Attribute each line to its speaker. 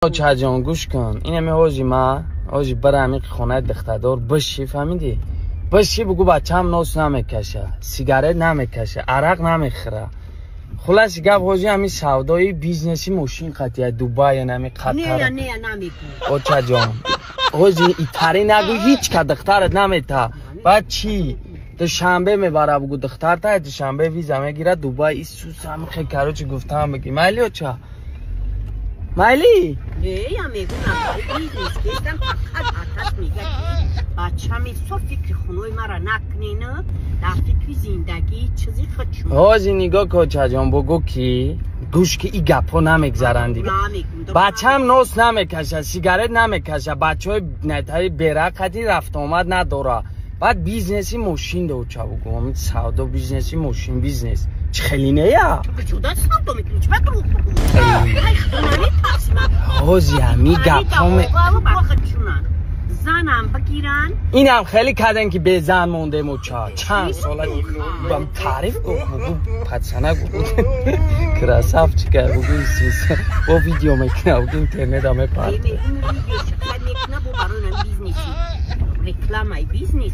Speaker 1: چه جان گوش کن اینه حاجی ما حاجی برای خونه دختردار بشی فهمیدی بشی بگو بچه‌م نوس نمیکشه سیگارت نمیکشه عرق نمیخوره خلاص گپ حاجی همین سودای بیزنسی ماشین قطعه دبی نمی قطر
Speaker 2: نه نمیگو
Speaker 1: چه جان حاجی ایتری نگو هیچ که دخترت نمیته بعد چی دوشنبه میبره بگو دختر تا دوشنبه ویزا میگیره دبی این سوس هم خیلی کاروچی گفتم بگی مالی و چه مالی
Speaker 2: نه یا میگو نه بیزنس کردم فقط آتش میگه بچه‌می تو فکر خونوی مرا نکنی نه در فکر زندگی چیزی خودشون
Speaker 1: حاجی نگاه که چه جان بگو کی گوش که این گپا نمیگذارن دیگه بچه‌م نوس نمیکشه سیگارت نمیکشه بچه‌های نتای برقتی رفت آمد نداره بعد بیزنسی ماشین دو چه بگو همین سودا بیزنسی ماشین بیزنس چه خیلینه یا
Speaker 2: جدا سودا میکنی چه بگو
Speaker 1: حاجی همین گپا
Speaker 2: زنم بگیرن
Speaker 1: اینم خیلی کردن که به زن مونده موچا چند ساله بام تعریف گفت بگو پدسنه گفت کراساف چیکار بگو سوس با ویدیو میکنه بگو اینترنت همه پرد
Speaker 2: ویدیو شکل میکنه با برای بیزنسی رکلام ای بیزنس